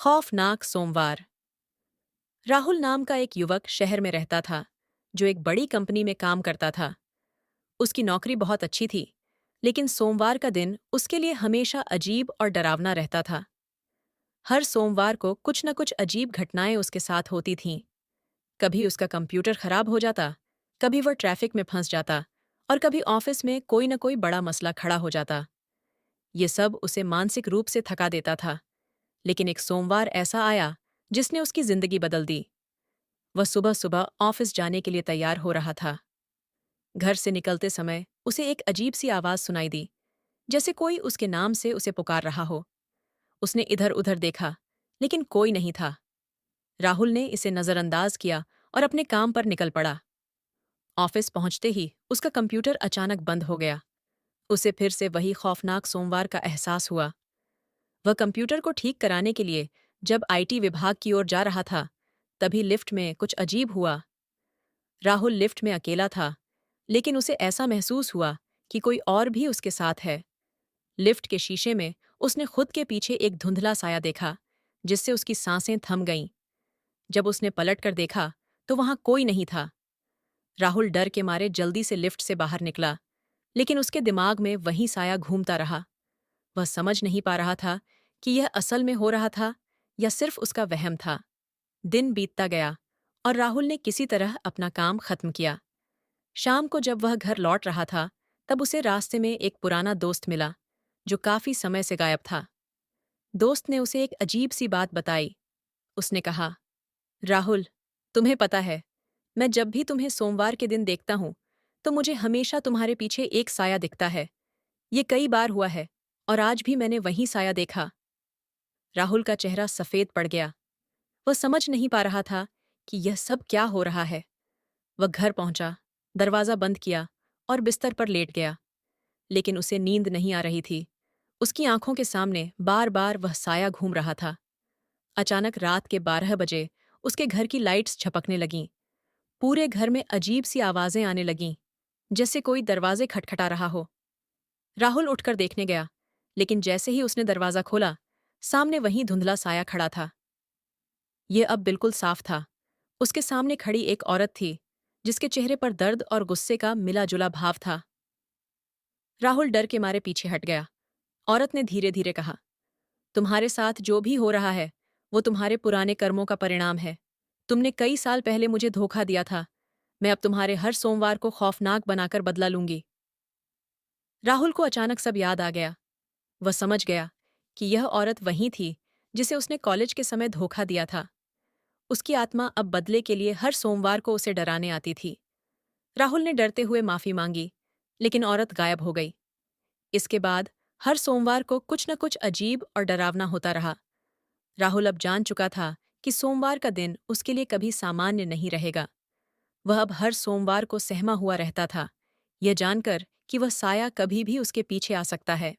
खौफनाक सोमवार। राहुल नाम का एक युवक शहर में रहता था, जो एक बड़ी कंपनी में काम करता था। उसकी नौकरी बहुत अच्छी थी, लेकिन सोमवार का दिन उसके लिए हमेशा अजीब और डरावना रहता था। हर सोमवार को कुछ न कुछ अजीब घटनाएं उसके साथ होती थीं। कभी उसका कंप्यूटर खराब हो जाता, कभी वह ट्रैफिक में फंस जाता, और कभी ऑफिस में कोई न कोई बड़ा मसला खड़ा हो जाता। ये सब उसे मानसिक रूप से थका देता था। लेकिन एक सोमवार ऐसा आया जिसने उसकी जिंदगी बदल दी। वह सुबह सुबह ऑफिस जाने के लिए तैयार हो रहा था। घर से निकलते समय उसे एक अजीब सी आवाज सुनाई दी, जैसे कोई उसके नाम से उसे पुकार रहा हो। उसने इधर उधर देखा, लेकिन कोई नहीं था। राहुल ने इसे नजरअंदाज किया और अपने काम पर निकल पड़ा। ऑफिस पहुंचते ही उसका कंप्यूटर अचानक बंद हो गया। उसे फिर से वही खौफनाक सोमवार का एहसास हुआ। वह कंप्यूटर को ठीक कराने के लिए जब आईटी विभाग की ओर जा रहा था, तभी लिफ्ट में कुछ अजीब हुआ। राहुल लिफ्ट में अकेला था, लेकिन उसे ऐसा महसूस हुआ कि कोई और भी उसके साथ है। लिफ्ट के शीशे में उसने खुद के पीछे एक धुंधला साया देखा, जिससे उसकी सांसें थम गईं। जब उसने पलटकर देखा, तो वहां कोई नहीं था। राहुल डर के मारे जल्दी से लिफ्ट से बाहर निकला, लेकिन उसके दिमाग में वही साया घूमता रहा। वह समझ नहीं पा रहा था कि यह असल में हो रहा था या सिर्फ उसका वहम था। दिन बीतता गया और राहुल ने किसी तरह अपना काम खत्म किया। शाम को जब वह घर लौट रहा था, तब उसे रास्ते में एक पुराना दोस्त मिला, जो काफी समय से गायब था। दोस्त ने उसे एक अजीब सी बात बताई। उसने कहा, राहुल, तुम्हें पता है, मैं जब भी तुम्हें सोमवार के दिन देखता हूं, तो मुझे हमेशा तुम्हारे पीछे एक साया दिखता है। ये कई बार हुआ है, और आज भी मैंने वही साया देखा। राहुल का चेहरा सफेद पड़ गया। वह समझ नहीं पा रहा था कि यह सब क्या हो रहा है। वह घर पहुंचा, दरवाजा बंद किया और बिस्तर पर लेट गया। लेकिन उसे नींद नहीं आ रही थी। उसकी आंखों के सामने बार बार वह साया घूम रहा था। अचानक रात के 12 बजे उसके घर की लाइट्स झपकने लगीं। पूरे घर में अजीब सी आवाजें आने लगीं, जैसे कोई दरवाजे खटखटा रहा हो। राहुल उठकर देखने गया, लेकिन जैसे ही उसने दरवाजा खोला, सामने वही धुंधला साया खड़ा था। ये अब बिल्कुल साफ था। उसके सामने खड़ी एक औरत थी, जिसके चेहरे पर दर्द और गुस्से का मिला-जुला भाव था। राहुल डर के मारे पीछे हट गया। औरत ने धीरे धीरे कहा, तुम्हारे साथ जो भी हो रहा है, वो तुम्हारे पुराने कर्मों का परिणाम है। तुमने कई साल पहले मुझे धोखा दिया था। मैं अब तुम्हारे हर सोमवार को खौफनाक बनाकर बदला लूंगी। राहुल को अचानक सब याद आ गया। वह समझ गया कि यह औरत वही थी जिसे उसने कॉलेज के समय धोखा दिया था। उसकी आत्मा अब बदले के लिए हर सोमवार को उसे डराने आती थी। राहुल ने डरते हुए माफी मांगी, लेकिन औरत गायब हो गई। इसके बाद हर सोमवार को कुछ न कुछ अजीब और डरावना होता रहा। राहुल अब जान चुका था कि सोमवार का दिन उसके लिए कभी सामान्य नहीं रहेगा। वह अब हर सोमवार को सहमा हुआ रहता था, यह जानकर कि वह साया कभी भी उसके पीछे आ सकता है।